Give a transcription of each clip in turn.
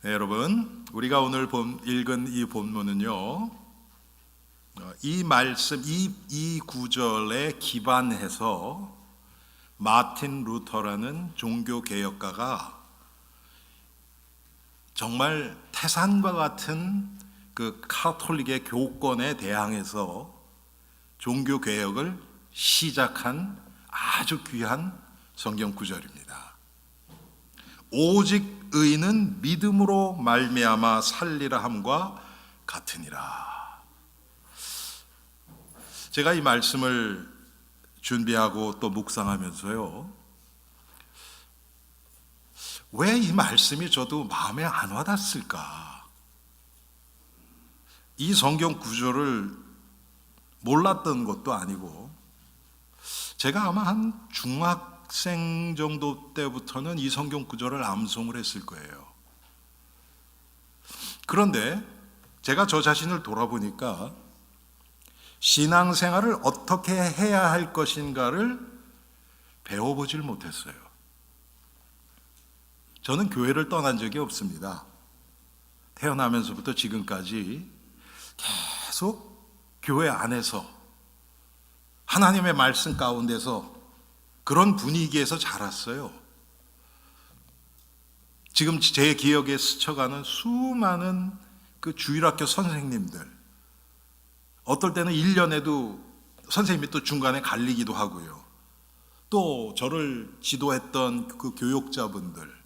네, 여러분, 우리가 오늘 읽은 이 본문은요, 이 말씀, 이 구절에 기반해서 마틴 루터라는 종교 개혁가가 정말 태산과 같은 그 카톨릭의 교권에 대항해서 종교 개혁을 시작한 아주 귀한 성경 구절입니다. 오직 의인은 믿음으로 말미암아 살리라 함과 같으니라. 제가 이 말씀을 준비하고 또 묵상하면서요, 왜 이 말씀이 저도 마음에 안 와닿았을까? 이 성경 구절을 몰랐던 것도 아니고, 제가 아마 한 중학생 정도 때부터는 이 성경 구절을 암송을 했을 거예요. 그런데 제가 저 자신을 돌아보니까 신앙생활을 어떻게 해야 할 것인가를 배워보질 못했어요. 저는 교회를 떠난 적이 없습니다. 태어나면서부터 지금까지 계속 교회 안에서 하나님의 말씀 가운데서 그런 분위기에서 자랐어요. 지금 제 기억에 스쳐가는 수많은 그 주일학교 선생님들, 어떨 때는 1년에도 선생님이 또 중간에 갈리기도 하고요. 또 저를 지도했던 그 교육자분들,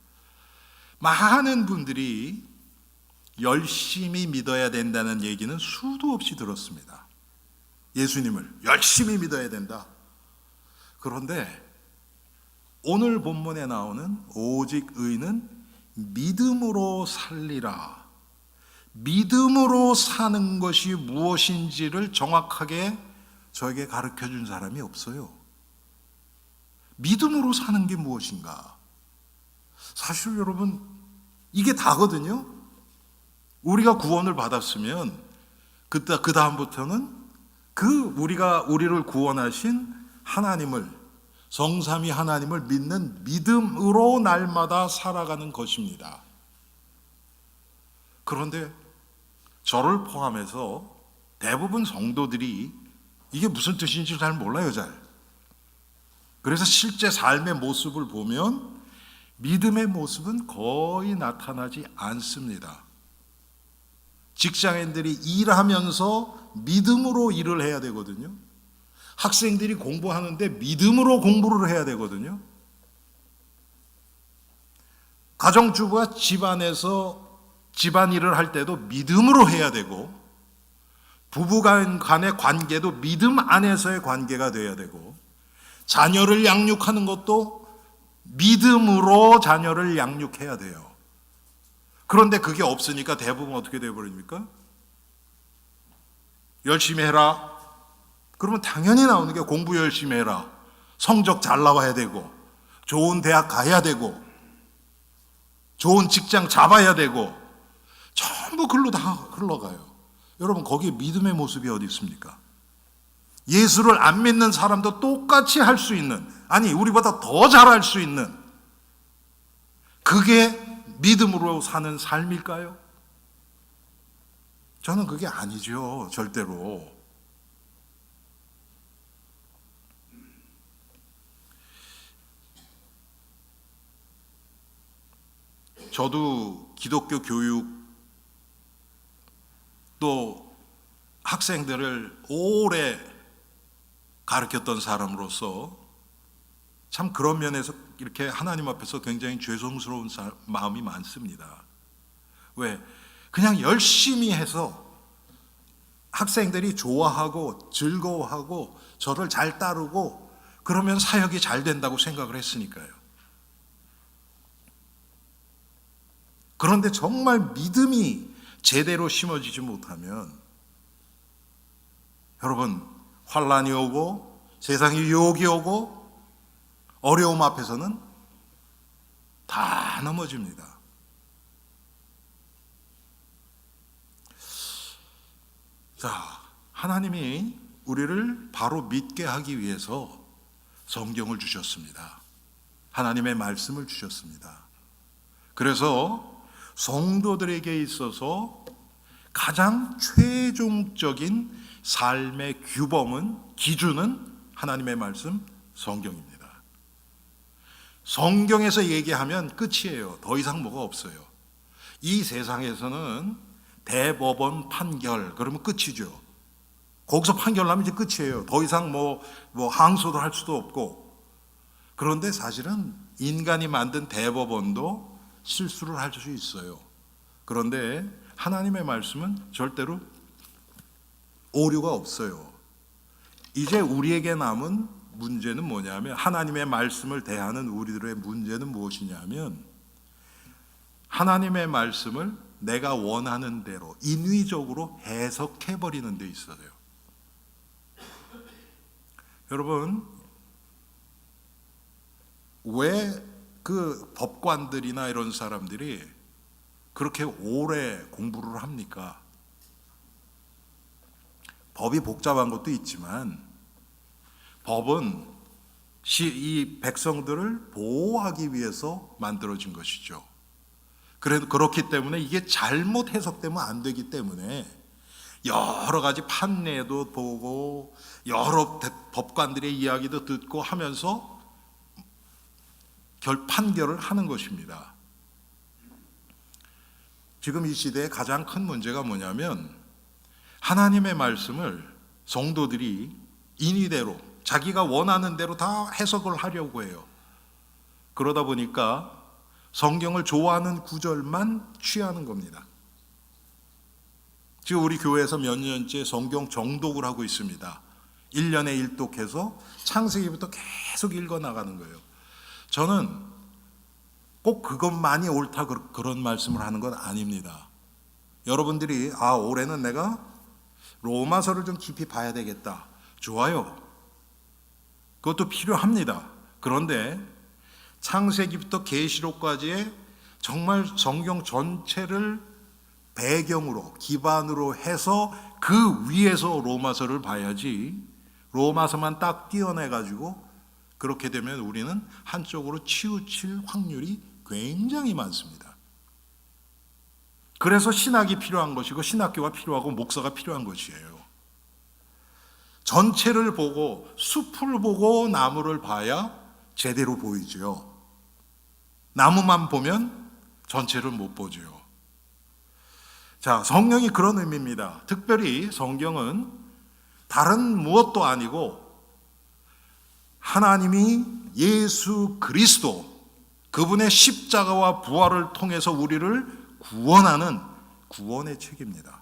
많은 분들이 열심히 믿어야 된다는 얘기는 수도 없이 들었습니다. 예수님을 열심히 믿어야 된다. 그런데 오늘 본문에 나오는 오직 의인은 믿음으로 살리라, 믿음으로 사는 것이 무엇인지를 정확하게 저에게 가르쳐 준 사람이 없어요. 믿음으로 사는 게 무엇인가? 사실 여러분, 이게 다거든요. 우리가 구원을 받았으면 그 다음부터는 우리를 구원하신 하나님을, 성삼위 하나님을 믿는 믿음으로 날마다 살아가는 것입니다. 그런데 저를 포함해서 대부분 성도들이 이게 무슨 뜻인지 잘 몰라요, 잘. 그래서 실제 삶의 모습을 보면 믿음의 모습은 거의 나타나지 않습니다. 직장인들이 일하면서 믿음으로 일을 해야 되거든요. 학생들이 공부하는데 믿음으로 공부를 해야 되거든요. 가정주부가 집안에서 집안일을 할 때도 믿음으로 해야 되고, 부부간의 관계도 믿음 안에서의 관계가 돼야 되고, 자녀를 양육하는 것도 믿음으로 자녀를 양육해야 돼요. 그런데 그게 없으니까 대부분 어떻게 되어버립니까? 열심히 해라. 그러면 당연히 나오는 게 공부 열심히 해라. 성적 잘 나와야 되고, 좋은 대학 가야 되고, 좋은 직장 잡아야 되고, 전부 글로 다 흘러가요. 여러분, 거기에 믿음의 모습이 어디 있습니까? 예수를 안 믿는 사람도 똑같이 할 수 있는, 아니 우리보다 더 잘할 수 있는, 그게 믿음으로 사는 삶일까요? 저는 그게 아니죠, 절대로. 저도 기독교 교육 또 학생들을 오래 가르쳤던 사람으로서 참 그런 면에서 이렇게 하나님 앞에서 굉장히 죄송스러운 마음이 많습니다. 왜? 그냥 열심히 해서 학생들이 좋아하고 즐거워하고 저를 잘 따르고 그러면 사역이 잘 된다고 생각을 했으니까요. 그런데 정말 믿음이 제대로 심어지지 못하면 여러분, 환난이 오고 세상의 유혹이 오고 어려움 앞에서는 다 넘어집니다. 자, 하나님이 우리를 바로 믿게 하기 위해서 성경을 주셨습니다. 하나님의 말씀을 주셨습니다. 그래서 성도들에게 있어서 가장 최종적인 삶의 기준은 하나님의 말씀, 성경입니다. 성경에서 얘기하면 끝이에요. 더 이상 뭐가 없어요. 이 세상에서는 대법원 판결, 그러면 끝이죠. 거기서 판결나면 이제 끝이에요. 더 이상 뭐 항소도 할 수도 없고. 그런데 사실은 인간이 만든 대법원도 실수를 할 수 있어요. 그런데 하나님의 말씀은 절대로 오류가 없어요. 이제 우리에게 남은 문제는 뭐냐면, 하나님의 말씀을 대하는 우리들의 문제는 무엇이냐면, 하나님의 말씀을 내가 원하는 대로 인위적으로 해석해버리는 데 있어요. 여러분, 왜 그 법관들이나 이런 사람들이 그렇게 오래 공부를 합니까? 법이 복잡한 것도 있지만 법은 이 백성들을 보호하기 위해서 만들어진 것이죠. 그렇기 때문에 이게 잘못 해석되면 안 되기 때문에 여러 가지 판례도 보고 여러 법관들의 이야기도 듣고 하면서 판결을 하는 것입니다. 지금 이 시대의 가장 큰 문제가 뭐냐면, 하나님의 말씀을 성도들이 인위대로 자기가 원하는 대로 다 해석을 하려고 해요. 그러다 보니까 성경을 좋아하는 구절만 취하는 겁니다. 지금 우리 교회에서 몇 년째 성경 정독을 하고 있습니다. 1년에 1독해서 창세기부터 계속 읽어나가는 거예요. 저는 꼭 그것만이 옳다 그런 말씀을 하는 건 아닙니다. 여러분들이 올해는 내가 로마서를 좀 깊이 봐야 되겠다. 좋아요. 그것도 필요합니다. 그런데 창세기부터 계시록까지의 정말 성경 전체를 배경으로 기반으로 해서 그 위에서 로마서를 봐야지, 로마서만 딱 띄어내가지고 그렇게 되면 우리는 한쪽으로 치우칠 확률이 굉장히 많습니다. 그래서 신학이 필요한 것이고 신학교가 필요하고 목사가 필요한 것이에요. 전체를 보고 숲을 보고 나무를 봐야 제대로 보이죠. 나무만 보면 전체를 못 보죠. 자, 성령이 그런 의미입니다. 특별히 성경은 다른 무엇도 아니고 하나님이 예수 그리스도, 그분의 십자가와 부활을 통해서 우리를 구원하는 구원의 책입니다.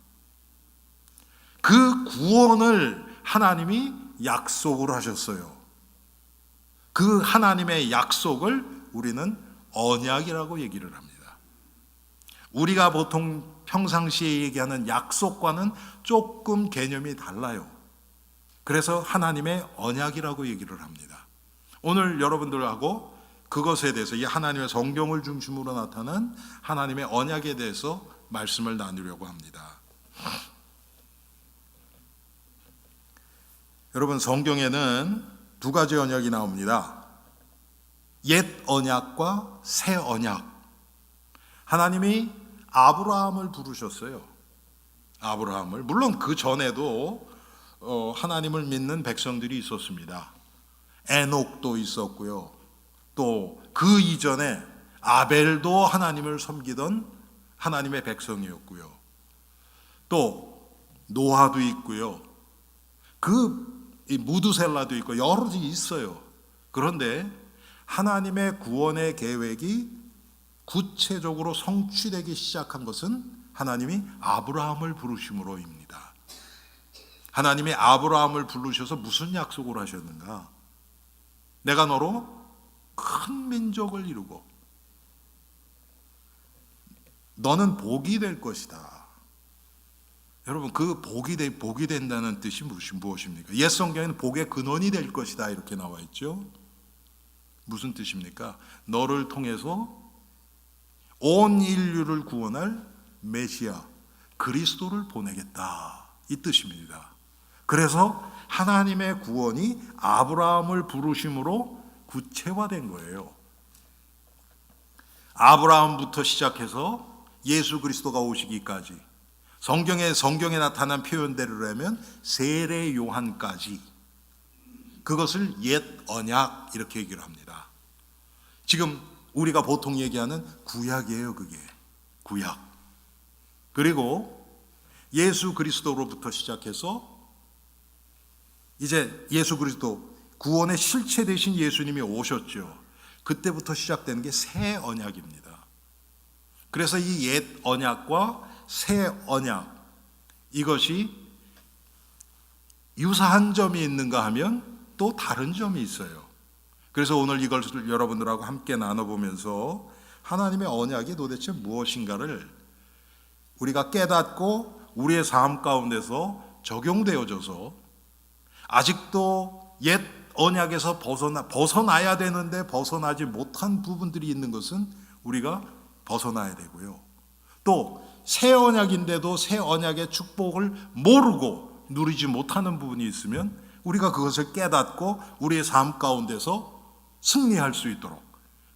그 구원을 하나님이 약속을 하셨어요. 그 하나님의 약속을 우리는 언약이라고 얘기를 합니다. 우리가 보통 평상시에 얘기하는 약속과는 조금 개념이 달라요. 그래서 하나님의 언약이라고 얘기를 합니다. 오늘 여러분들하고 그것에 대해서, 이 하나님의 성경을 중심으로 나타난 하나님의 언약에 대해서 말씀을 나누려고 합니다. 여러분, 성경에는 두 가지 언약이 나옵니다. 옛 언약과 새 언약. 하나님이 아브라함을 부르셨어요. 아브라함을. 물론 그 전에도 하나님을 믿는 백성들이 있었습니다. 에녹도 있었고요. 또 그 이전에 아벨도 하나님을 섬기던 하나님의 백성이었고요. 또 노아도 있고요. 무두셀라도 있고 여러 가지 있어요. 그런데 하나님의 구원의 계획이 구체적으로 성취되기 시작한 것은 하나님이 아브라함을 부르심으로입니다. 하나님이 아브라함을 부르셔서 무슨 약속을 하셨는가? 내가 너로 큰 민족을 이루고 너는 복이 될 것이다. 여러분, 그 복이 된다는 뜻이 무엇입니까? 옛 성경에는 복의 근원이 될 것이다 이렇게 나와 있죠. 무슨 뜻입니까? 너를 통해서 온 인류를 구원할 메시아 그리스도를 보내겠다 이 뜻입니다. 그래서 하나님의 구원이 아브라함을 부르심으로 구체화된 거예요. 아브라함부터 시작해서 예수 그리스도가 오시기까지, 성경에 나타난 표현대로라면 세례 요한까지, 그것을 옛 언약 이렇게 얘기를 합니다. 지금 우리가 보통 얘기하는 구약이에요. 그게 구약. 그리고 예수 그리스도로부터 시작해서 이제 예수 그리스도 구원의 실체 되신 예수님이 오셨죠. 그때부터 시작되는 게 새 언약입니다. 그래서 이 옛 언약과 새 언약, 이것이 유사한 점이 있는가 하면 또 다른 점이 있어요. 그래서 오늘 이걸 여러분들하고 함께 나눠보면서 하나님의 언약이 도대체 무엇인가를 우리가 깨닫고 우리의 삶 가운데서 적용되어져서, 아직도 옛 언약에서 벗어나야 되는데 벗어나지 못한 부분들이 있는 것은 우리가 벗어나야 되고요. 또 새 언약인데도 새 언약의 축복을 모르고 누리지 못하는 부분이 있으면 우리가 그것을 깨닫고 우리의 삶 가운데서 승리할 수 있도록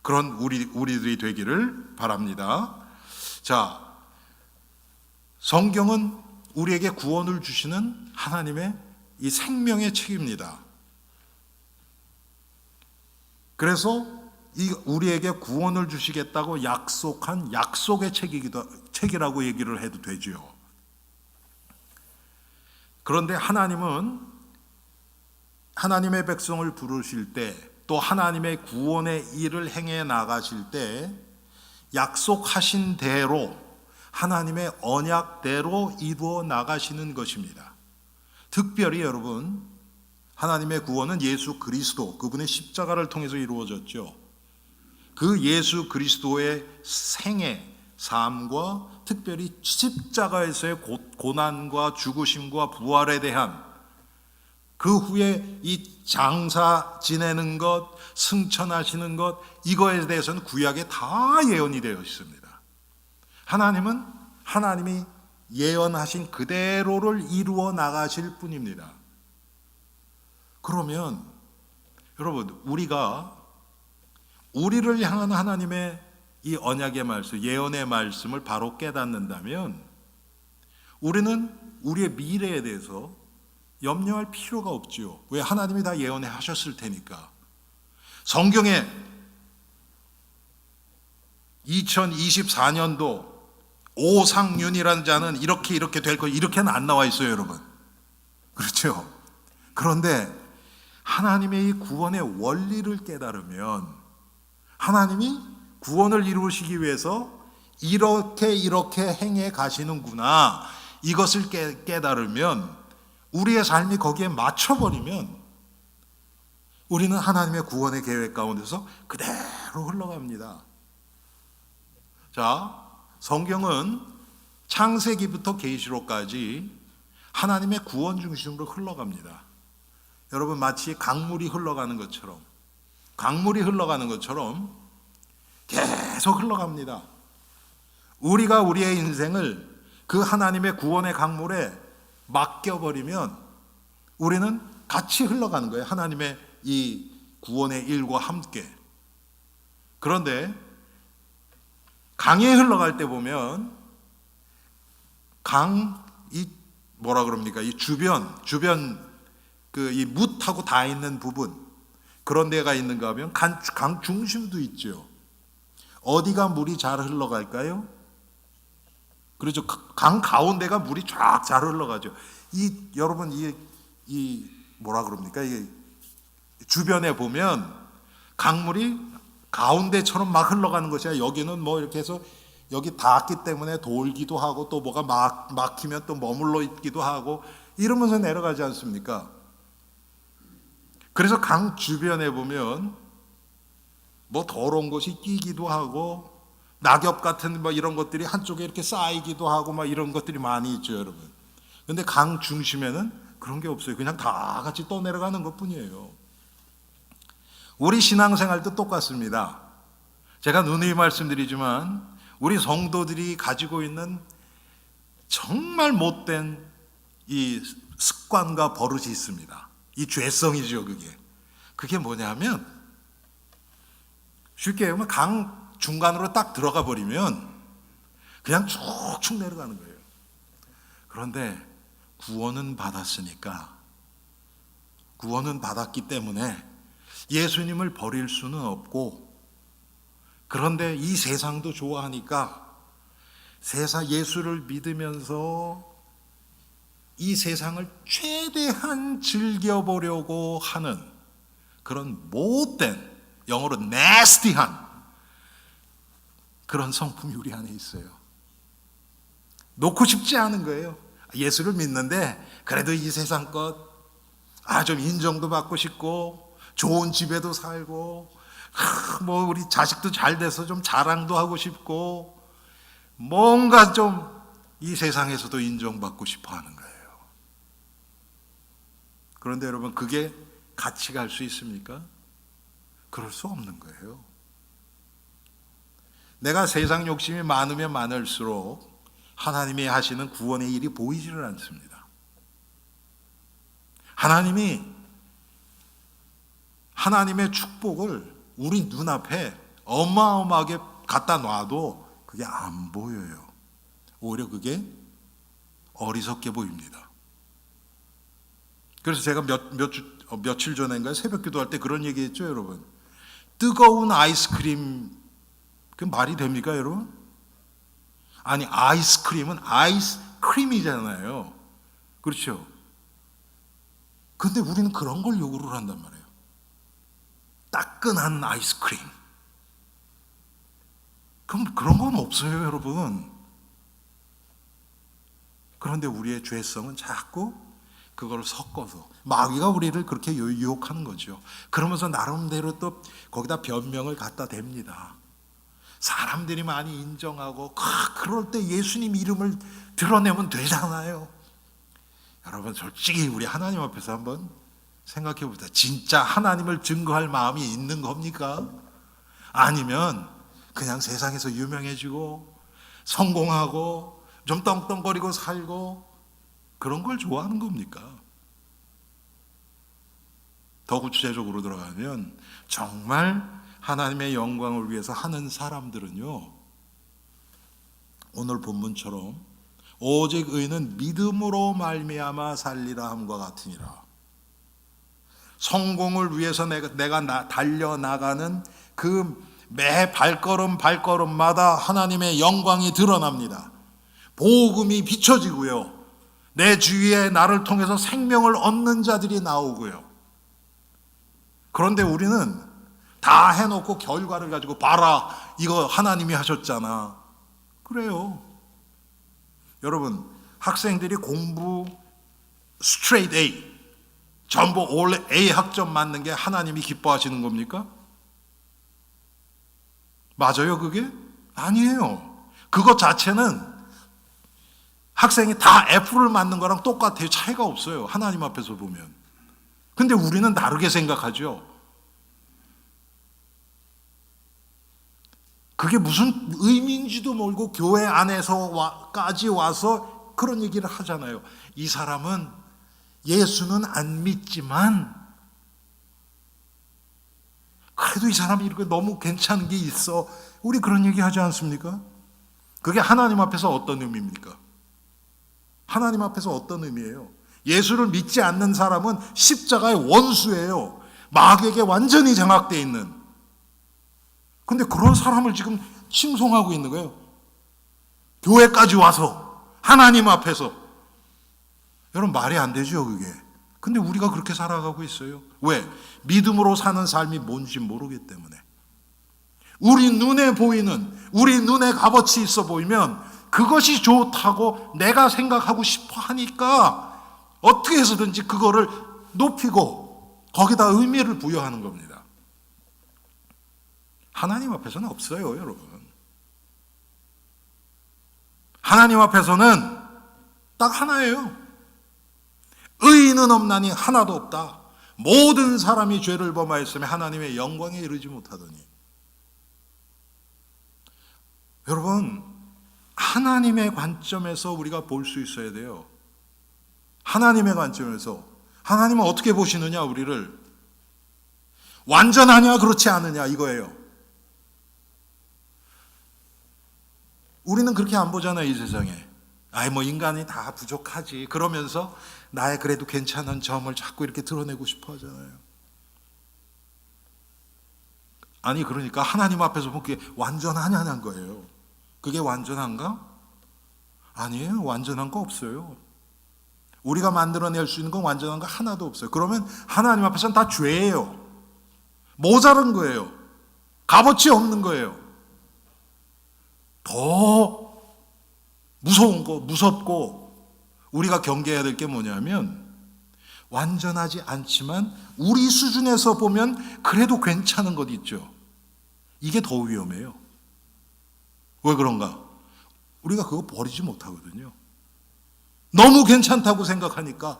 그런 우리들이 되기를 바랍니다. 자, 성경은 우리에게 구원을 주시는 하나님의 이 생명의 책입니다. 그래서 이 우리에게 구원을 주시겠다고 약속한 약속의 책이라고 얘기를 해도 되죠. 그런데 하나님은 하나님의 백성을 부르실 때, 또 하나님의 구원의 일을 행해 나가실 때 약속하신 대로, 하나님의 언약대로 이루어 나가시는 것입니다. 특별히 여러분, 하나님의 구원은 예수 그리스도, 그분의 십자가를 통해서 이루어졌죠. 그 예수 그리스도의 생애, 삶과 특별히 십자가에서의 고난과 죽으심과 부활에 대한, 그 후에 이 장사 지내는 것, 승천하시는 것, 이거에 대해서는 구약에 다 예언이 되어 있습니다. 하나님은 하나님이 예언하신 그대로를 이루어 나가실 뿐입니다. 그러면 여러분, 우리를 향한 하나님의 이 언약의 말씀, 예언의 말씀을 바로 깨닫는다면 우리는 우리의 미래에 대해서 염려할 필요가 없지요. 왜? 하나님이 다 예언해 하셨을 테니까. 성경에 2024년도 오상윤이라는 자는 이렇게 될 거, 이렇게는 안 나와 있어요, 여러분. 그렇죠? 그런데 하나님의 이 구원의 원리를 깨달으면, 하나님이 구원을 이루시기 위해서 이렇게 행해 가시는구나, 이것을 깨달으면, 우리의 삶이 거기에 맞춰버리면 우리는 하나님의 구원의 계획 가운데서 그대로 흘러갑니다. 자, 성경은 창세기부터 계시록까지 하나님의 구원 중심으로 흘러갑니다. 여러분, 마치 강물이 흘러가는 것처럼 계속 흘러갑니다. 우리가 우리의 인생을 그 하나님의 구원의 강물에 맡겨버리면 우리는 같이 흘러가는 거예요. 하나님의 이 구원의 일과 함께. 그런데 강에 흘러갈 때 보면 이 주변 그 이 뭇하고 다 있는 부분, 그런 데가 있는가 하면 강 중심도 있죠. 어디가 물이 잘 흘러갈까요? 그렇죠. 강 가운데가 물이 쫙 잘 흘러가죠. 여러분, 이 주변에 보면 강물이 가운데처럼 막 흘러가는 것이 아니라, 여기는 뭐 이렇게 해서 여기 닿았기 때문에 돌기도 하고, 또 뭐가 막히면 또 머물러 있기도 하고, 이러면서 내려가지 않습니까? 그래서 강 주변에 보면 뭐 더러운 것이 끼기도 하고, 낙엽 같은 뭐 이런 것들이 한쪽에 이렇게 쌓이기도 하고, 막 이런 것들이 많이 있죠, 여러분. 근데 강 중심에는 그런 게 없어요. 그냥 다 같이 떠내려가는 것 뿐이에요. 우리 신앙생활도 똑같습니다. 제가 누누이 말씀드리지만 우리 성도들이 가지고 있는 정말 못된 이 습관과 버릇이 있습니다. 이 죄성이죠, 그게 뭐냐면, 쉽게 얘기하면 강 중간으로 딱 들어가 버리면 그냥 쭉쭉 내려가는 거예요. 그런데 구원은 받았으니까, 구원은 받았기 때문에 예수님을 버릴 수는 없고, 그런데 이 세상도 좋아하니까 세상 예수를 믿으면서 이 세상을 최대한 즐겨보려고 하는 그런 못된, 영어로 nasty한 그런 성품이 우리 안에 있어요. 놓고 싶지 않은 거예요. 예수를 믿는데 그래도 이 세상 것 좀 인정도 받고 싶고, 좋은 집에도 살고, 뭐 우리 자식도 잘 돼서 좀 자랑도 하고 싶고, 뭔가 좀 이 세상에서도 인정받고 싶어 하는 거예요. 그런데 여러분, 그게 같이 갈 수 있습니까? 그럴 수 없는 거예요. 내가 세상 욕심이 많으면 많을수록 하나님이 하시는 구원의 일이 보이지를 않습니다. 하나님이 하나님의 축복을 우리 눈앞에 어마어마하게 갖다 놔도 그게 안 보여요. 오히려 그게 어리석게 보입니다. 그래서 제가 며칠 전인가요? 새벽 기도할 때 그런 얘기 했죠, 여러분. 뜨거운 아이스크림, 그 말이 됩니까, 여러분? 아니, 아이스크림은 아이스크림이잖아요. 그렇죠? 근데 우리는 그런 걸 요구를 한단 말이에요. 따끈한 아이스크림. 그럼 그런 건 없어요, 여러분. 그런데 우리의 죄성은 자꾸 그걸 섞어서, 마귀가 우리를 그렇게 유혹하는 거죠. 그러면서 나름대로 또 거기다 변명을 갖다 댑니다. 사람들이 많이 인정하고, 그럴 때 예수님 이름을 드러내면 되잖아요. 여러분, 솔직히 우리 하나님 앞에서 한번 생각해 봅시다. 진짜 하나님을 증거할 마음이 있는 겁니까? 아니면 그냥 세상에서 유명해지고 성공하고 좀 떵떵거리고 살고 그런 걸 좋아하는 겁니까? 더 구체적으로 들어가면 정말 하나님의 영광을 위해서 하는 사람들은요, 오늘 본문처럼 오직 의는 믿음으로 말미암아 살리라 함과 같으니라. 성공을 위해서 내가 달려나가는 그 매 발걸음마다 하나님의 영광이 드러납니다. 복음이 비춰지고요, 내 주위에 나를 통해서 생명을 얻는 자들이 나오고요. 그런데 우리는 다 해놓고 결과를 가지고, 봐라, 이거 하나님이 하셨잖아. 그래요. 여러분, 학생들이 공부 스트레이트 A, 전부 올 A 학점 맞는 게 하나님이 기뻐하시는 겁니까? 맞아요, 그게? 아니에요. 그것 자체는 학생이 다 F를 맞는 거랑 똑같아요. 차이가 없어요, 하나님 앞에서 보면. 근데 우리는 다르게 생각하죠. 그게 무슨 의미인지도 모르고 교회 안에서까지 와서 그런 얘기를 하잖아요. 이 사람은 예수는 안 믿지만 그래도 이 사람이 이렇게 너무 괜찮은 게 있어. 우리 그런 얘기 하지 않습니까? 그게 하나님 앞에서 어떤 의미입니까? 하나님 앞에서 어떤 의미예요? 예수를 믿지 않는 사람은 십자가의 원수예요. 마귀에게 완전히 장악되어 있는. 근데 그런 사람을 지금 칭송하고 있는 거예요. 교회까지 와서, 하나님 앞에서. 여러분, 말이 안 되죠, 그게. 근데 우리가 그렇게 살아가고 있어요. 왜? 믿음으로 사는 삶이 뭔지 모르기 때문에. 우리 눈에 보이는, 우리 눈에 값어치 있어 보이면 그것이 좋다고 내가 생각하고 싶어 하니까 어떻게 해서든지 그거를 높이고 거기다 의미를 부여하는 겁니다. 하나님 앞에서는 없어요, 여러분. 하나님 앞에서는 딱 하나예요. 의인은 없나니 하나도 없다. 모든 사람이 죄를 범하였으며 하나님의 영광에 이르지 못하더니. 여러분, 하나님의 관점에서 우리가 볼 수 있어야 돼요. 하나님의 관점에서. 하나님은 어떻게 보시느냐, 우리를. 완전하냐 그렇지 않느냐, 이거예요. 우리는 그렇게 안 보잖아요, 이 세상에. 아이, 뭐 인간이 다 부족하지. 그러면서 나의 그래도 괜찮은 점을 자꾸 이렇게 드러내고 싶어 하잖아요. 아니, 그러니까 하나님 앞에서 보면 그게 완전하냐는 거예요. 그게 완전한가? 아니에요. 완전한 거 없어요. 우리가 만들어낼 수 있는 건 완전한 거 하나도 없어요. 그러면 하나님 앞에서는 다 죄예요. 모자른 거예요. 값어치 없는 거예요. 더 무서운 거, 무섭고 우리가 경계해야 될 게 뭐냐면, 완전하지 않지만 우리 수준에서 보면 그래도 괜찮은 것 있죠. 이게 더 위험해요. 왜 그런가? 우리가 그거 버리지 못하거든요. 너무 괜찮다고 생각하니까.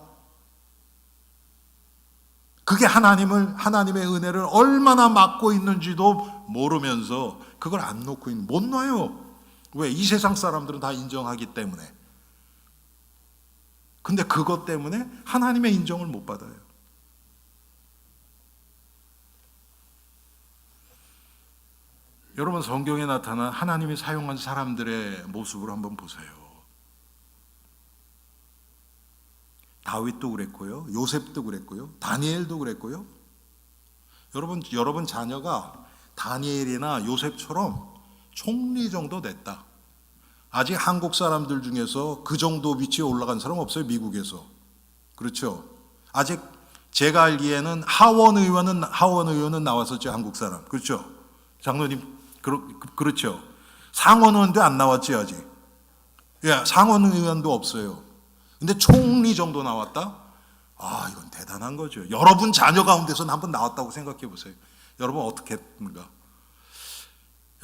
그게 하나님의 은혜를 얼마나 막고 있는지도 모르면서 그걸 안 놓고 못 놔요. 왜? 이 세상 사람들은 다 인정하기 때문에. 근데 그것 때문에 하나님의 인정을 못 받아요. 여러분, 성경에 나타난 하나님이 사용한 사람들의 모습을 한번 보세요. 다윗도 그랬고요, 요셉도 그랬고요, 다니엘도 그랬고요. 여러분 자녀가 다니엘이나 요셉처럼 총리 정도 됐다. 아직 한국 사람들 중에서 그 정도 위치에 올라간 사람 없어요, 미국에서. 그렇죠? 아직 제가 알기에는 하원 의원은 나왔었죠, 한국 사람. 그렇죠? 장로님, 그렇죠? 상원 의원도 안 나왔지, 아직. 예, 상원 의원도 없어요. 근데 총리 정도 나왔다? 아, 이건 대단한 거죠. 여러분 자녀 가운데서는 한번 나왔다고 생각해 보세요. 여러분 어떻게 했는가?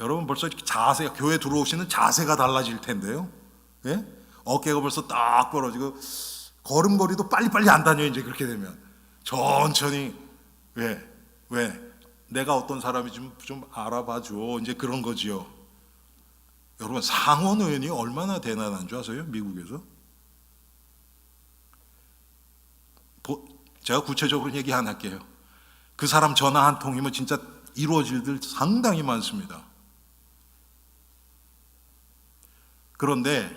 여러분 벌써 자세가, 교회 들어오시는 자세가 달라질 텐데요. 예? 어깨가 벌써 딱 벌어지고 걸음걸이도 빨리빨리 안 다녀요, 이제 그렇게 되면. 천천히. 왜? 내가 어떤 사람인지 좀 알아봐줘. 이제 그런 거지요. 여러분, 상원 의원이 얼마나 대단한 줄 아세요? 미국에서? 제가 구체적으로 얘기 안 할게요. 그 사람 전화 한 통이면 진짜 이루어질 일 상당히 많습니다. 그런데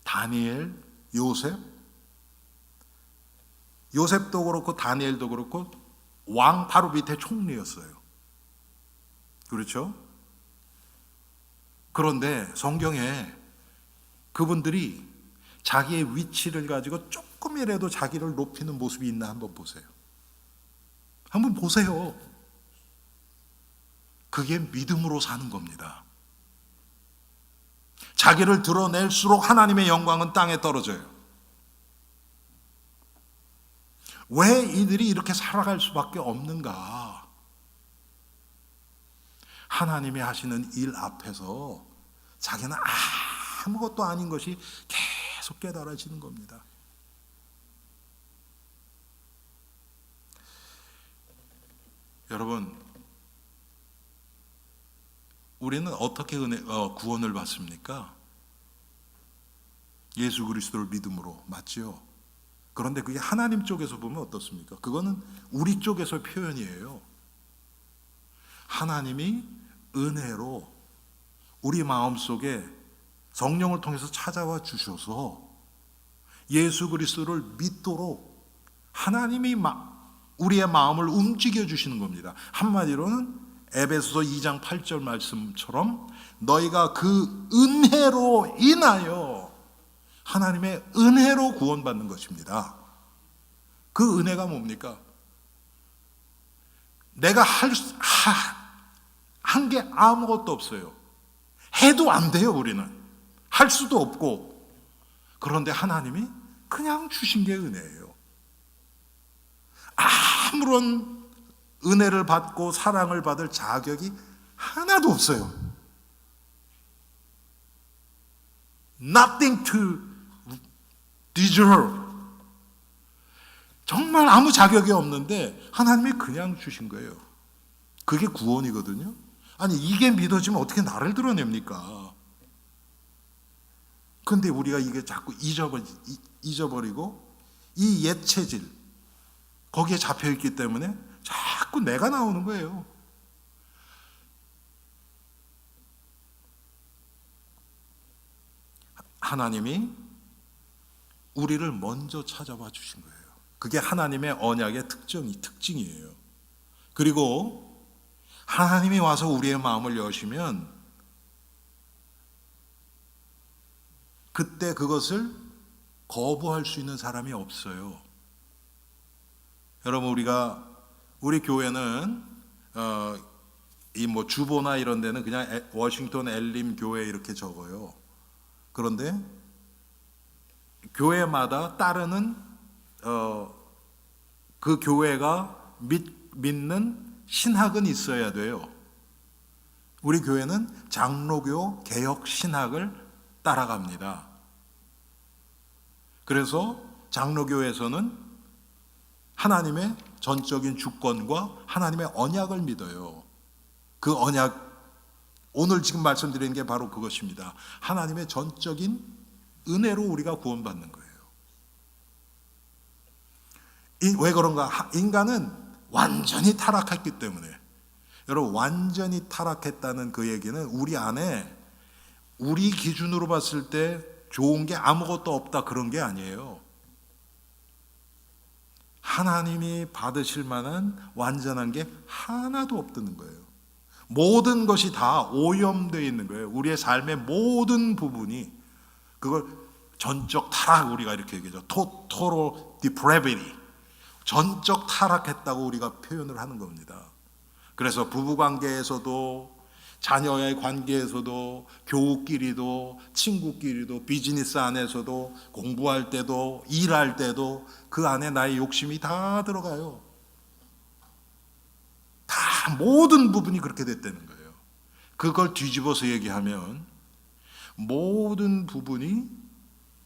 다니엘, 요셉도 그렇고 다니엘도 그렇고 왕 바로 밑에 총리였어요. 그렇죠? 그런데 성경에 그분들이 자기의 위치를 가지고 조금이라도 자기를 높이는 모습이 있나 한번 보세요. 한번 보세요. 그게 믿음으로 사는 겁니다. 자기를 드러낼수록 하나님의 영광은 땅에 떨어져요. 왜 이들이 이렇게 살아갈 수밖에 없는가? 하나님이 하시는 일 앞에서 자기는 아무것도 아닌 것이 계속 깨달아지는 겁니다. 여러분, 우리는 어떻게 구원을 받습니까? 예수 그리스도를 믿음으로, 맞지요? 그런데 그게 하나님 쪽에서 보면 어떻습니까? 그거는 우리 쪽에서 표현이에요. 하나님이 은혜로 우리 마음속에 성령을 통해서 찾아와 주셔서 예수 그리스도를 믿도록 하나님이 우리의 마음을 움직여 주시는 겁니다. 한마디로는 에베소서 2장 8절 말씀처럼 너희가 그 은혜로 인하여, 하나님의 은혜로 구원받는 것입니다. 그 은혜가 뭡니까? 내가 한 게 아무것도 없어요. 해도 안 돼요, 우리는. 할 수도 없고. 그런데 하나님이 그냥 주신 게 은혜예요. 아무런 은혜를 받고 사랑을 받을 자격이 하나도 없어요. Nothing to deserve. 정말 아무 자격이 없는데 하나님이 그냥 주신 거예요. 그게 구원이거든요. 아니, 이게 믿어지면 어떻게 나를 드러냅니까? 근데 우리가 이게 자꾸 잊어버리고 이 옛 체질, 거기에 잡혀있기 때문에 자꾸 내가 나오는 거예요. 하나님이 우리를 먼저 찾아봐 주신 거예요. 그게 하나님의 언약의 특징이에요. 그리고 하나님이 와서 우리의 마음을 여시면 그때 그것을 거부할 수 있는 사람이 없어요. 여러분, 우리 교회는 이 주보나 이런 데는 그냥 워싱턴 엘림 교회 이렇게 적어요. 그런데 교회마다 따르는 그 교회가 믿는 신학은 있어야 돼요. 우리 교회는 장로교 개혁 신학을 따라갑니다. 그래서 장로교에서는 하나님의 전적인 주권과 하나님의 언약을 믿어요. 그 언약, 오늘 지금 말씀드리는 게 바로 그것입니다. 하나님의 전적인 은혜로 우리가 구원받는 거예요. 왜 그런가? 인간은 완전히 타락했기 때문에. 여러분, 완전히 타락했다는 그 얘기는 우리 안에 우리 기준으로 봤을 때 좋은 게 아무것도 없다 그런 게 아니에요. 하나님이 받으실 만한 완전한 게 하나도 없다는 거예요. 모든 것이 다 오염되어 있는 거예요. 우리의 삶의 모든 부분이, 그걸 전적 타락, 우리가 이렇게 얘기하죠. Total depravity, 전적 타락했다고 우리가 표현을 하는 겁니다. 그래서 부부관계에서도, 자녀의 관계에서도, 교우끼리도, 친구끼리도, 비즈니스 안에서도, 공부할 때도, 일할 때도 그 안에 나의 욕심이 다 들어가요. 다 모든 부분이 그렇게 됐다는 거예요. 그걸 뒤집어서 얘기하면 모든 부분이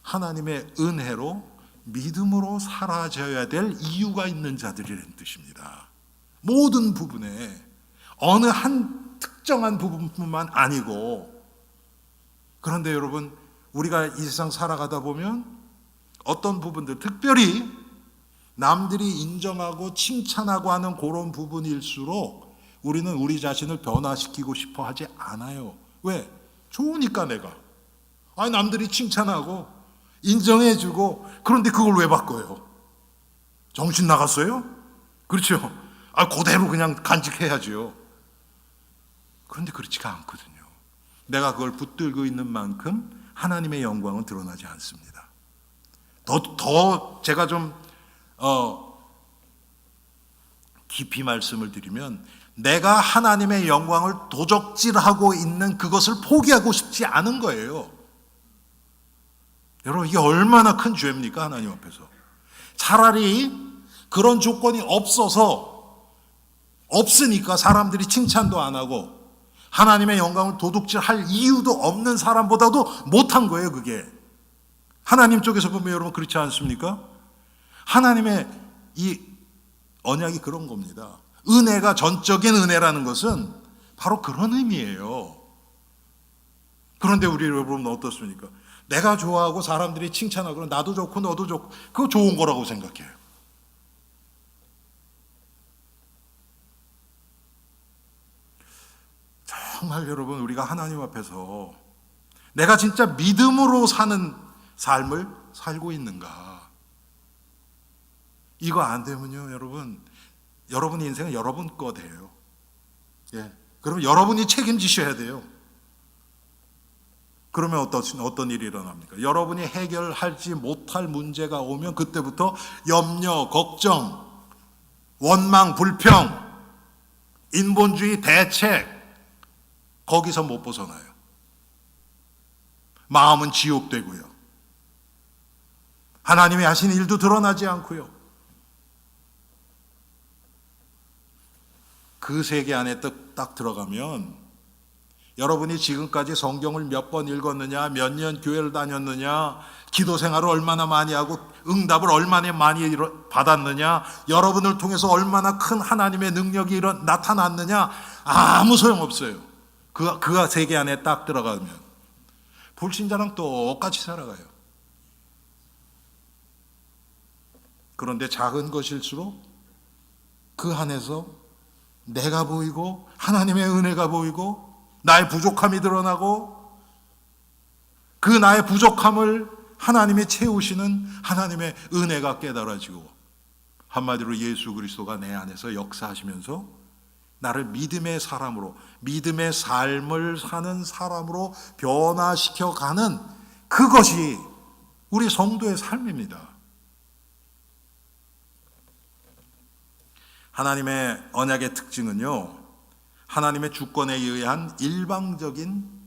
하나님의 은혜로 믿음으로 사라져야 될 이유가 있는 자들이라는 뜻입니다. 모든 부분에, 어느 한 특정한 부분뿐만 아니고. 그런데 여러분, 우리가 이 세상 살아가다 보면 어떤 부분들, 특별히 남들이 인정하고 칭찬하고 하는 그런 부분일수록 우리는 우리 자신을 변화시키고 싶어 하지 않아요. 왜? 좋으니까 내가. 남들이 칭찬하고 인정해주고, 그런데 그걸 왜 바꿔요? 정신 나갔어요? 그렇죠? 그대로 그냥 간직해야죠. 그런데 그렇지가 않거든요. 내가 그걸 붙들고 있는 만큼 하나님의 영광은 드러나지 않습니다. 더 제가 좀 깊이 말씀을 드리면, 내가 하나님의 영광을 도적질하고 있는 그것을 포기하고 싶지 않은 거예요. 여러분, 이게 얼마나 큰 죄입니까? 하나님 앞에서. 차라리 그런 조건이 없으니까 사람들이 칭찬도 안 하고 하나님의 영광을 도둑질할 이유도 없는 사람보다도 못한 거예요. 그게 하나님 쪽에서 보면 여러분 그렇지 않습니까? 하나님의 이 언약이 그런 겁니다. 은혜가 전적인 은혜라는 것은 바로 그런 의미예요. 그런데 우리 여러분 어떻습니까? 내가 좋아하고 사람들이 칭찬하고 나도 좋고 너도 좋고, 그거 좋은 거라고 생각해요. 정말 여러분, 우리가 하나님 앞에서 내가 진짜 믿음으로 사는 삶을 살고 있는가? 이거 안 되면요, 여러분의 인생은 여러분 거 돼요. 그러면 여러분이 책임지셔야 돼요. 그러면 어떤 일이 일어납니까? 여러분이 해결하지 못할 문제가 오면 그때부터 염려, 걱정, 원망, 불평, 인본주의 대책, 거기서 못 벗어나요. 마음은 지옥되고요. 하나님이 하신 일도 드러나지 않고요. 그 세계 안에 딱 들어가면 여러분이 지금까지 성경을 몇 번 읽었느냐, 몇 년 교회를 다녔느냐, 기도 생활을 얼마나 많이 하고 응답을 얼마나 많이 받았느냐, 여러분을 통해서 얼마나 큰 하나님의 능력이 나타났느냐, 아무 소용없어요. 그 세계 안에 딱 들어가면 불신자랑 똑같이 살아가요. 그런데 작은 것일수록 그 안에서 내가 보이고 하나님의 은혜가 보이고 나의 부족함이 드러나고 그 나의 부족함을 하나님이 채우시는 하나님의 은혜가 깨달아지고, 한마디로 예수 그리스도가 내 안에서 역사하시면서 나를 믿음의 사람으로, 믿음의 삶을 사는 사람으로 변화시켜가는 그것이 우리 성도의 삶입니다. 하나님의 언약의 특징은요, 하나님의 주권에 의한 일방적인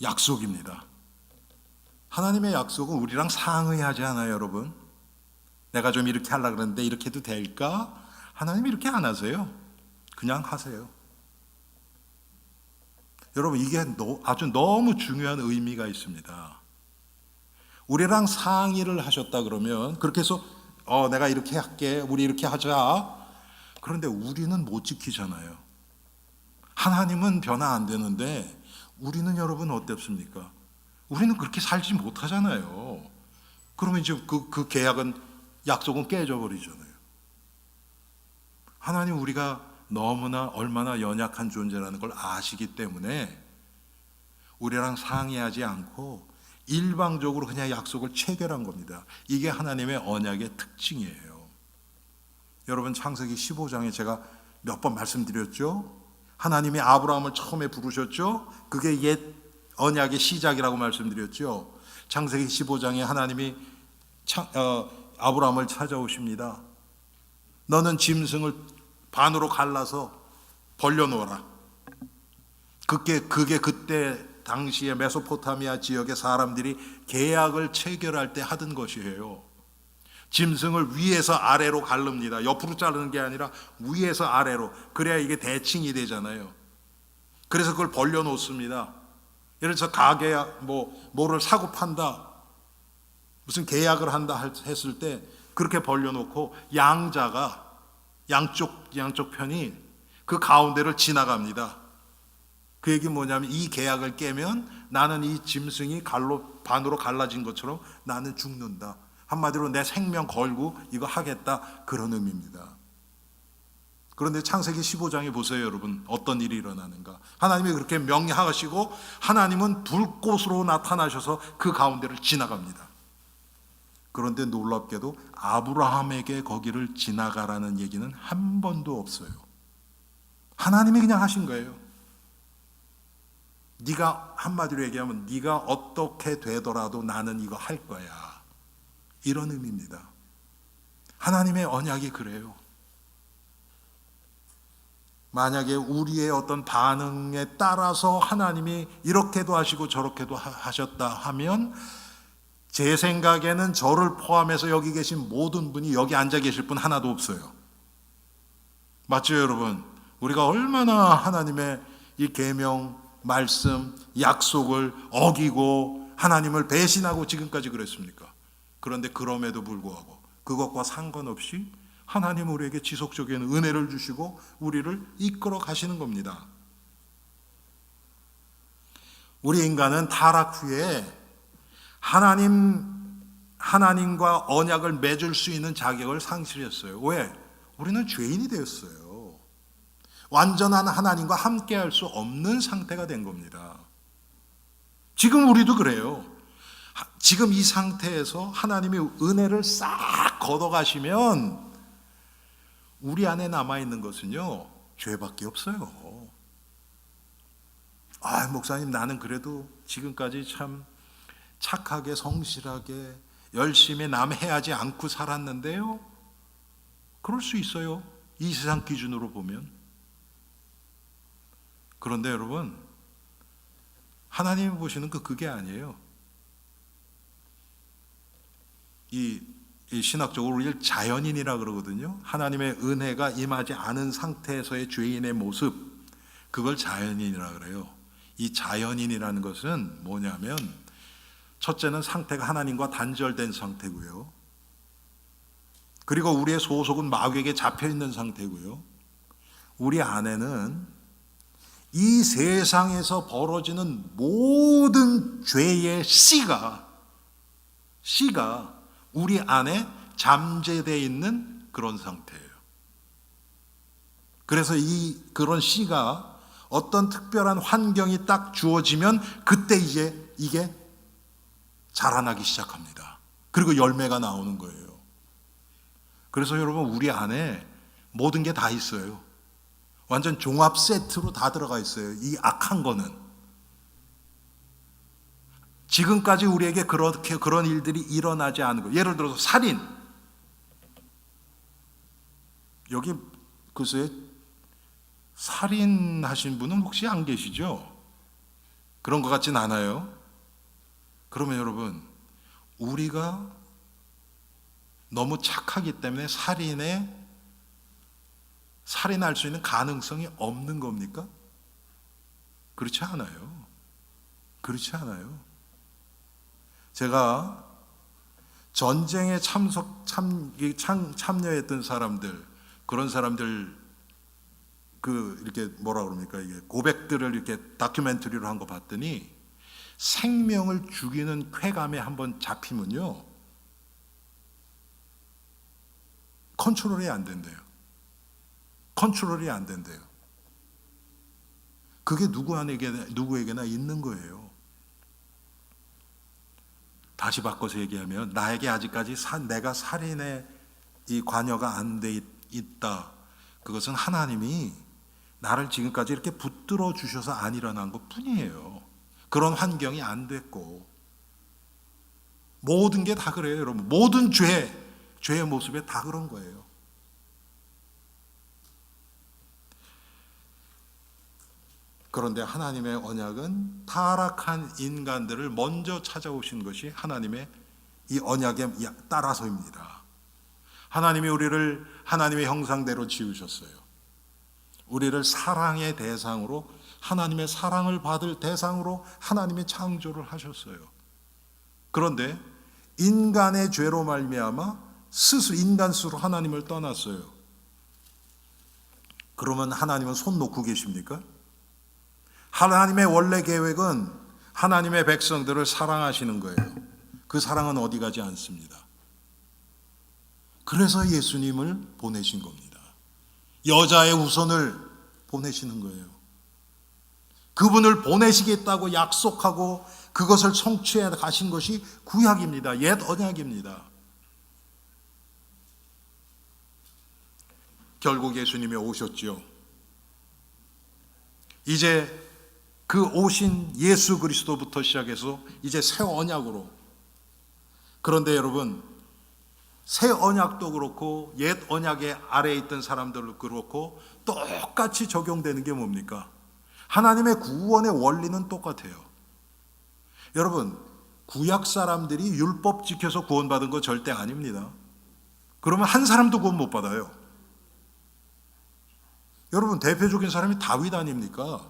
약속입니다. 하나님의 약속은 우리랑 상의하지 않아요, 여러분. 내가 좀 이렇게 하려고 그러는데 이렇게 해도 될까? 하나님이 이렇게 안 하세요. 그냥 하세요. 여러분, 이게 아주 너무 중요한 의미가 있습니다. 우리랑 상의를 하셨다 그러면, 그렇게 해서 내가 이렇게 할게, 우리 이렇게 하자. 그런데 우리는 못 지키잖아요. 하나님은 변화 안 되는데 우리는 여러분 어떻습니까? 우리는 그렇게 살지 못하잖아요. 그러면 이제 그 계약은, 약속은 깨져버리잖아요. 하나님, 우리가 너무나 얼마나 연약한 존재라는 걸 아시기 때문에 우리랑 상의하지 않고 일방적으로 그냥 약속을 체결한 겁니다. 이게 하나님의 언약의 특징이에요. 여러분, 창세기 15장에 제가 몇 번 말씀드렸죠? 하나님이 아브라함을 처음에 부르셨죠? 그게 옛 언약의 시작이라고 말씀드렸죠? 창세기 15장에 하나님이 아브라함을 찾아오십니다. 너는 짐승을 반으로 갈라서 벌려놓아라. 그게 그때 당시에 메소포타미아 지역의 사람들이 계약을 체결할 때 하던 것이에요. 짐승을 위에서 아래로 가릅니다. 옆으로 자르는 게 아니라 위에서 아래로. 그래야 이게 대칭이 되잖아요. 그래서 그걸 벌려놓습니다. 예를 들어서 가게 뭐를 사고 판다, 무슨 계약을 한다 했을 때 그렇게 벌려놓고 양자가 양쪽 편이 그 가운데를 지나갑니다. 그 얘기는 뭐냐면, 이 계약을 깨면 나는 이 짐승이 반으로 갈라진 것처럼 나는 죽는다. 한마디로 내 생명 걸고 이거 하겠다, 그런 의미입니다. 그런데 창세기 15장에 보세요, 여러분. 어떤 일이 일어나는가. 하나님이 그렇게 명령하시고 하나님은 불꽃으로 나타나셔서 그 가운데를 지나갑니다. 그런데 놀랍게도 아브라함에게 거기를 지나가라는 얘기는 한 번도 없어요. 하나님이 그냥 하신 거예요. 네가, 한마디로 얘기하면 네가 어떻게 되더라도 나는 이거 할 거야, 이런 의미입니다. 하나님의 언약이 그래요. 만약에 우리의 어떤 반응에 따라서 하나님이 이렇게도 하시고 저렇게도 하셨다 하면, 제 생각에는 저를 포함해서 여기 계신 모든 분이 여기 앉아 계실 분 하나도 없어요. 맞죠, 여러분? 우리가 얼마나 하나님의 이 계명, 말씀, 약속을 어기고 하나님을 배신하고 지금까지 그랬습니까? 그런데 그럼에도 불구하고 그것과 상관없이 하나님 우리에게 지속적인 은혜를 주시고 우리를 이끌어 가시는 겁니다. 우리 인간은 타락 후에 하나님과 언약을 맺을 수 있는 자격을 상실했어요. 왜? 우리는 죄인이 되었어요. 완전한 하나님과 함께할 수 없는 상태가 된 겁니다. 지금 우리도 그래요. 지금 이 상태에서 하나님이 은혜를 싹 걷어가시면 우리 안에 남아있는 것은요, 죄밖에 없어요. 목사님, 나는 그래도 지금까지 참 착하게 성실하게 열심히 남 해하지 않고 살았는데요. 그럴 수 있어요, 이 세상 기준으로 보면. 그런데 여러분, 하나님이 보시는 그게 아니에요. 이 신학적으로 우리를 자연인이라 그러거든요. 하나님의 은혜가 임하지 않은 상태에서의 죄인의 모습, 그걸 자연인이라 그래요. 이 자연인이라는 것은 뭐냐면, 첫째는 상태가 하나님과 단절된 상태고요. 그리고 우리의 소속은 마귀에게 잡혀있는 상태고요. 우리 안에는 이 세상에서 벌어지는 모든 죄의 씨가 우리 안에 잠재되어 있는 그런 상태예요. 그래서 그런 씨가 어떤 특별한 환경이 딱 주어지면 그때 이제 이게 자라나기 시작합니다. 그리고 열매가 나오는 거예요. 그래서 여러분, 우리 안에 모든 게 다 있어요. 완전 종합 세트로 다 들어가 있어요. 이 악한 거는. 지금까지 우리에게 그런 일들이 일어나지 않은 거. 예를 들어서 살인. 여기 글쎄 살인하신 분은 혹시 안 계시죠? 그런 것 같진 않아요. 그러면 여러분, 우리가 너무 착하기 때문에 살인할 수 있는 가능성이 없는 겁니까? 그렇지 않아요. 그렇지 않아요. 제가 전쟁에 참여했던 사람들, 그런 사람들 이렇게 뭐라 그럽니까? 이게 고백들을 이렇게 다큐멘터리로 한 거 봤더니 생명을 죽이는 쾌감에 한번 잡히면요, 컨트롤이 안 된대요. 컨트롤이 안 된대요. 그게 누구에게나 있는 거예요. 다시 바꿔서 얘기하면, 나에게 아직까지 내가 살인에 이 관여가 안 돼 있다. 그것은 하나님이 나를 지금까지 이렇게 붙들어 주셔서 안 일어난 것 뿐이에요. 그런 환경이 안 됐고, 모든 게 다 그래요, 여러분. 모든 죄의 모습에 다 그런 거예요. 그런데 하나님의 언약은 타락한 인간들을 먼저 찾아오신 것이 하나님의 이 언약에 따라서입니다. 하나님이 우리를 하나님의 형상대로 지으셨어요. 우리를 사랑의 대상으로, 하나님의 사랑을 받을 대상으로 하나님이 창조를 하셨어요. 그런데 인간의 죄로 말미암아 인간 스스로 하나님을 떠났어요. 그러면 하나님은 손 놓고 계십니까? 하나님의 원래 계획은 하나님의 백성들을 사랑하시는 거예요. 그 사랑은 어디 가지 않습니다. 그래서 예수님을 보내신 겁니다. 여자의 후손을 보내시는 거예요. 그분을 보내시겠다고 약속하고 그것을 성취해 가신 것이 구약입니다. 옛 언약입니다. 결국 예수님이 오셨지요. 이제 그 오신 예수 그리스도부터 시작해서 이제 새 언약으로. 그런데 여러분, 새 언약도 그렇고 옛 언약의 아래에 있던 사람들도 그렇고 똑같이 적용되는 게 뭡니까? 하나님의 구원의 원리는 똑같아요. 여러분, 구약 사람들이 율법 지켜서 구원받은 거 절대 아닙니다. 그러면 한 사람도 구원 못 받아요. 여러분, 대표적인 사람이 다윗 아닙니까?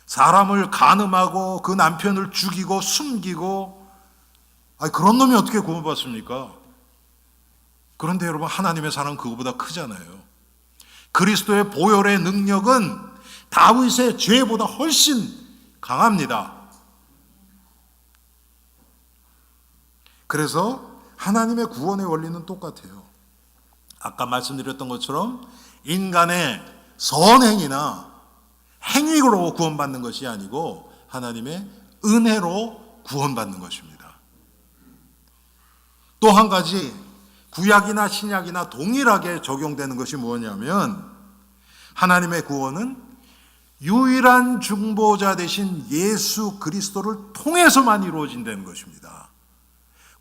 사람을 간음하고 그 남편을 죽이고 숨기고, 그런 놈이 어떻게 구원받습니까? 그런데 여러분, 하나님의 사랑은 그거보다 크잖아요. 그리스도의 보혈의 능력은 다윗의 죄보다 훨씬 강합니다. 그래서 하나님의 구원의 원리는 똑같아요. 아까 말씀드렸던 것처럼 인간의 선행이나 행위로 구원받는 것이 아니고 하나님의 은혜로 구원받는 것입니다. 또 한 가지, 구약이나 신약이나 동일하게 적용되는 것이 뭐냐면, 하나님의 구원은 유일한 중보자 되신 예수 그리스도를 통해서만 이루어진다는 것입니다.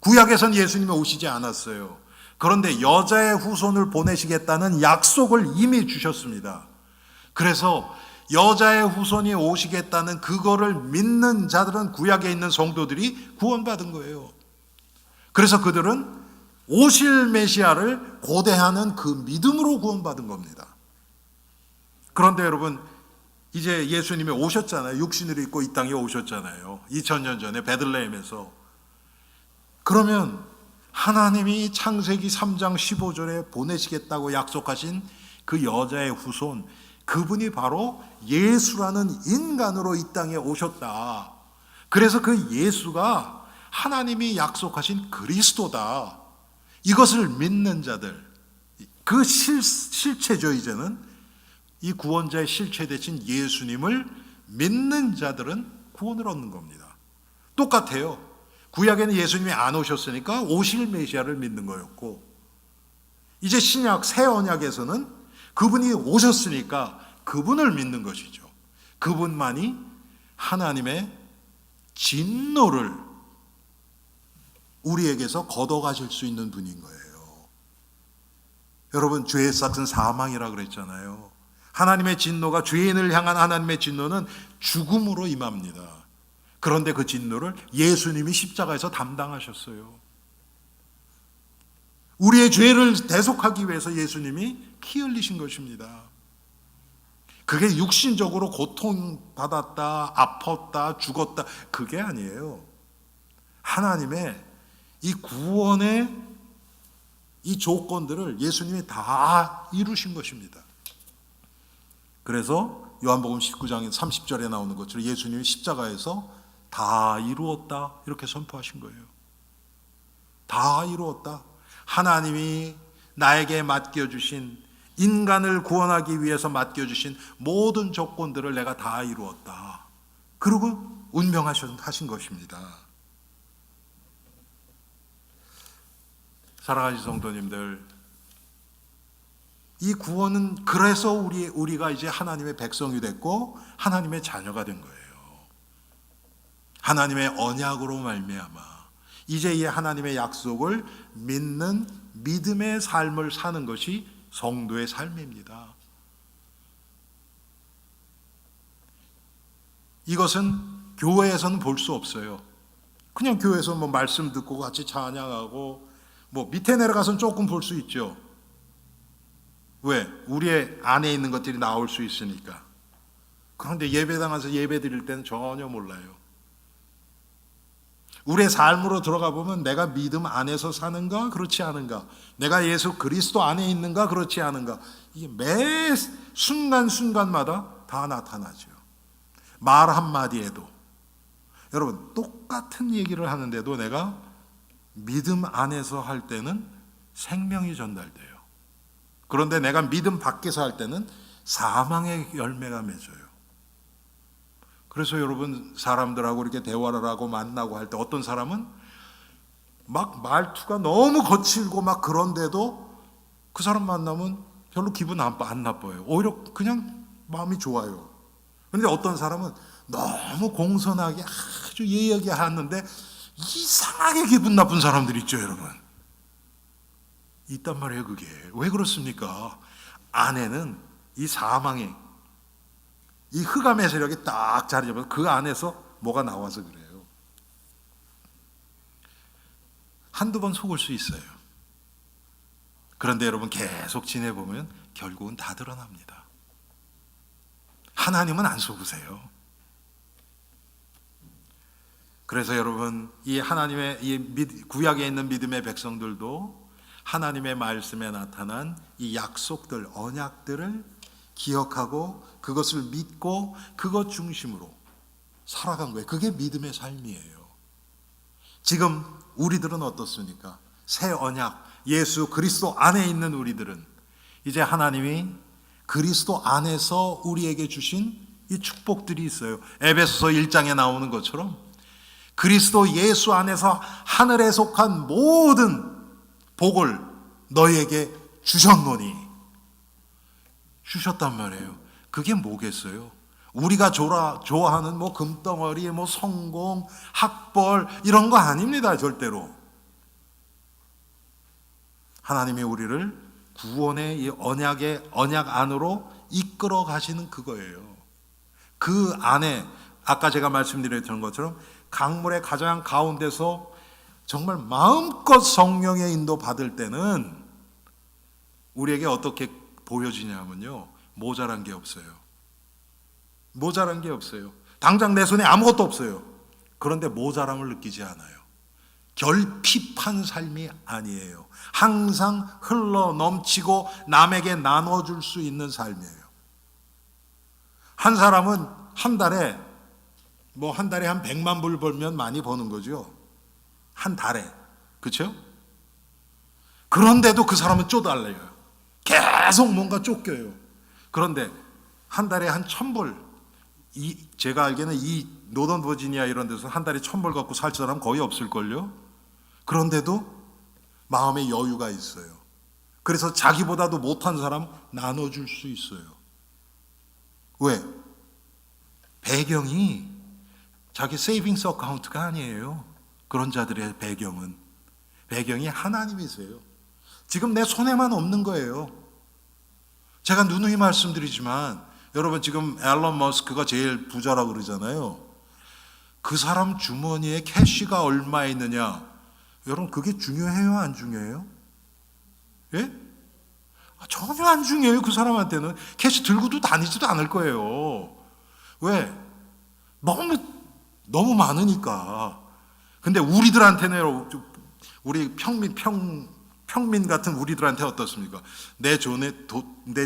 구약에선 예수님이 오시지 않았어요. 그런데 여자의 후손을 보내시겠다는 약속을 이미 주셨습니다. 그래서 여자의 후손이 오시겠다는 그거를 믿는 자들은, 구약에 있는 성도들이 구원받은 거예요. 그래서 그들은 오실 메시아를 고대하는 그 믿음으로 구원받은 겁니다. 그런데 여러분, 이제 예수님이 오셨잖아요. 육신을 입고 이 땅에 오셨잖아요. 2000년 전에 베들레헴에서. 그러면 하나님이 창세기 3장 15절에 보내시겠다고 약속하신 그 여자의 후손, 그분이 바로 예수라는 인간으로 이 땅에 오셨다. 그래서 그 예수가 하나님이 약속하신 그리스도다. 이것을 믿는 자들, 그 실체죠. 이제는 이 구원자의 실체 되신 예수님을 믿는 자들은 구원을 얻는 겁니다. 똑같아요. 구약에는 예수님이 안 오셨으니까 오실 메시아를 믿는 거였고, 이제 신약 새 언약에서는 그분이 오셨으니까 그분을 믿는 것이죠. 그분만이 하나님의 진노를 우리에게서 걷어가실 수 있는 분인 거예요. 여러분, 죄의 싹은 사망이라 그랬잖아요. 하나님의 진노가, 죄인을 향한 하나님의 진노는 죽음으로 임합니다. 그런데 그 진노를 예수님이 십자가에서 담당하셨어요. 우리의 죄를 대속하기 위해서 예수님이 피 흘리신 것입니다. 그게 육신적으로 고통받았다, 아팠다, 죽었다, 그게 아니에요. 하나님의 이 구원의 이 조건들을 예수님이 다 이루신 것입니다. 그래서 요한복음 19장 30절에 나오는 것처럼 예수님이 십자가에서 다 이루었다 이렇게 선포하신 거예요. 다 이루었다. 하나님이 나에게 맡겨주신, 인간을 구원하기 위해서 맡겨주신 모든 조건들을 내가 다 이루었다. 그리고 운명하신 것입니다. 사랑하는 성도님들, 이 구원은 그래서 우리가 이제 하나님의 백성이 됐고 하나님의 자녀가 된 거예요. 하나님의 언약으로 말미암아 이제 이 하나님의 약속을 믿는 믿음의 삶을 사는 것이 성도의 삶입니다. 이것은 교회에서는 볼 수 없어요. 그냥 교회에서 뭐 말씀 듣고 같이 찬양하고 뭐 밑에 내려가서는 조금 볼 수 있죠. 왜? 우리의 안에 있는 것들이 나올 수 있으니까. 그런데 예배당 가서 예배 드릴 때는 전혀 몰라요. 우리의 삶으로 들어가 보면 내가 믿음 안에서 사는가 그렇지 않은가, 내가 예수 그리스도 안에 있는가 그렇지 않은가, 이게 매 순간순간마다 다 나타나죠. 말 한마디에도, 여러분 똑같은 얘기를 하는데도 내가 믿음 안에서 할 때는 생명이 전달돼요. 그런데 내가 믿음 밖에서 할 때는 사망의 열매가 맺어요. 그래서 여러분, 사람들하고 이렇게 대화를 하고 만나고 할 때 어떤 사람은 막 말투가 너무 거칠고 막 그런데도 그 사람 만나면 별로 기분 안 나빠요. 오히려 그냥 마음이 좋아요. 그런데 어떤 사람은 너무 공손하게 아주 예의하게 하는데 이상하게 기분 나쁜 사람들 있죠, 여러분. 있단 말이에요. 그게 왜 그렇습니까? 안에는 이 사망의 이 흑암의 세력이 딱 자리 잡아서 그 안에서 뭐가 나와서 그래요. 한두 번 속을 수 있어요. 그런데 여러분 계속 지내보면 결국은 다 드러납니다. 하나님은 안 속으세요. 그래서 여러분, 이 하나님의 이 구약에 있는 믿음의 백성들도 하나님의 말씀에 나타난 이 약속들, 언약들을 기억하고 그것을 믿고 그것 중심으로 살아간 거예요. 그게 믿음의 삶이에요. 지금 우리들은 어떻습니까? 새 언약, 예수 그리스도 안에 있는 우리들은 이제 하나님이 그리스도 안에서 우리에게 주신 이 축복들이 있어요. 에베소서 1장에 나오는 것처럼 그리스도 예수 안에서 하늘에 속한 모든 복을 너희에게 주셨노니, 주셨단 말이에요. 그게 뭐겠어요? 우리가 좋아하는 뭐 금덩어리, 뭐 성공, 학벌 이런 거 아닙니다. 절대로. 하나님이 우리를 구원의 이 언약 안으로 이끌어 가시는 그거예요. 그 안에 아까 제가 말씀드렸던 것처럼 강물의 가장 가운데서 정말 마음껏 성령의 인도 받을 때는 우리에게 어떻게 보여지냐면요, 모자란 게 없어요. 모자란 게 없어요. 당장 내 손에 아무것도 없어요. 그런데 모자람을 느끼지 않아요. 결핍한 삶이 아니에요. 항상 흘러 넘치고 남에게 나눠줄 수 있는 삶이에요. 한 사람은 한 달에 한 100만 불 벌면 많이 버는 거죠. 한 달에. 그렇죠? 그런데도 그 사람은 쪼달려요. 계속 뭔가 쫓겨요. 그런데 한 달에 한 1,000불, 제가 알기에는 이 노던 버지니아 이런 데서 한 달에 1,000불 갖고 살 사람 거의 없을걸요. 그런데도 마음에 여유가 있어요. 그래서 자기보다도 못한 사람 나눠줄 수 있어요. 왜? 배경이 자기 세이빙스 어카운트가 아니에요. 그런 자들의 배경이 하나님이세요. 지금 내 손에만 없는 거예요. 제가 누누이 말씀드리지만 여러분, 지금 앨런 머스크가 제일 부자라고 그러잖아요. 그 사람 주머니에 캐시가 얼마 있느냐, 여러분 그게 중요해요, 안 중요해요? 예? 전혀 안 중요해요. 그 사람한테는 캐시 들고도 다니지도 않을 거예요. 왜? 너무 많으니까. 근데 우리들한테는, 우리 평민 같은 우리들한테 어떻습니까? 내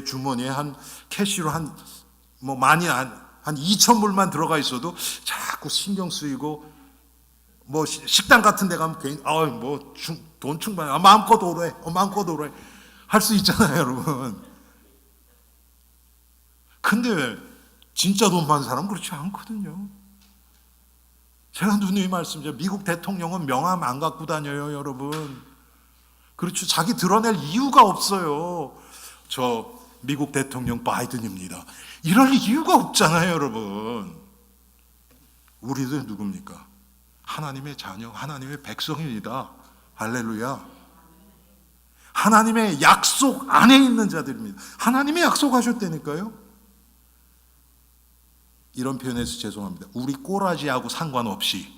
주머니에 한 캐시로 많이 한 2,000불만 들어가 있어도 자꾸 신경 쓰이고, 뭐 식당 같은 데 가면 괜히 돈 충분해, 마음껏 오래 할 수 있잖아요, 여러분. 근데 진짜 돈 많은 사람은 그렇지 않거든요. 제가 누누이 말씀드려요. 미국 대통령은 명함 안 갖고 다녀요, 여러분. 그렇죠. 자기 드러낼 이유가 없어요. 저 미국 대통령 바이든입니다. 이럴 이유가 없잖아요, 여러분. 우리들 누굽니까? 하나님의 자녀, 하나님의 백성입니다. 할렐루야. 하나님의 약속 안에 있는 자들입니다. 하나님이 약속하셨다니까요. 이런 표현해서 죄송합니다. 우리 꼬라지하고 상관없이,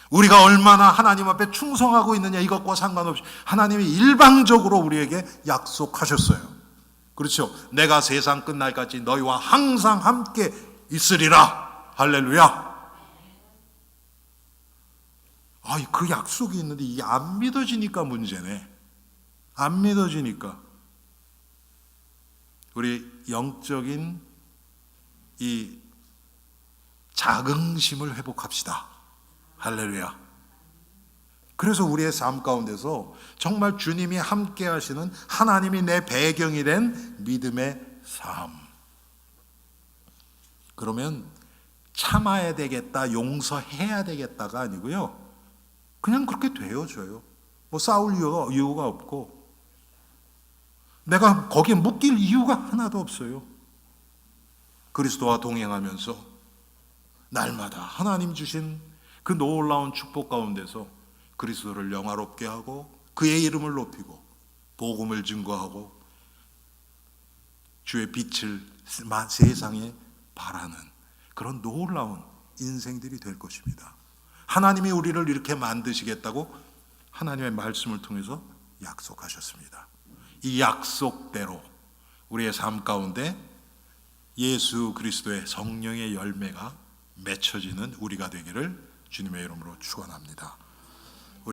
우리가 얼마나 하나님 앞에 충성하고 있느냐 이것과 상관없이 하나님이 일방적으로 우리에게 약속하셨어요. 그렇죠? 내가 세상 끝날까지 너희와 항상 함께 있으리라. 할렐루야. 그 약속이 있는데 이게 안 믿어지니까 문제네. 안 믿어지니까. 우리 영적인 이 자긍심을 회복합시다. 할렐루야. 그래서 우리의 삶 가운데서 정말 주님이 함께 하시는, 하나님이 내 배경이 된 믿음의 삶. 그러면 참아야 되겠다, 용서해야 되겠다가 아니고요, 그냥 그렇게 되어져요. 싸울 이유가 없고, 내가 거기에 묶일 이유가 하나도 없어요. 그리스도와 동행하면서 날마다 하나님 주신 그 놀라운 축복 가운데서 그리스도를 영화롭게 하고 그의 이름을 높이고 복음을 증거하고 주의 빛을 세상에 발하는 그런 놀라운 인생들이 될 것입니다. 하나님이 우리를 이렇게 만드시겠다고 하나님의 말씀을 통해서 약속하셨습니다. 이 약속대로 우리의 삶 가운데 예수 그리스도의 성령의 열매가 맺혀지는 우리가 되기를 주님의 이름으로 축원합니다.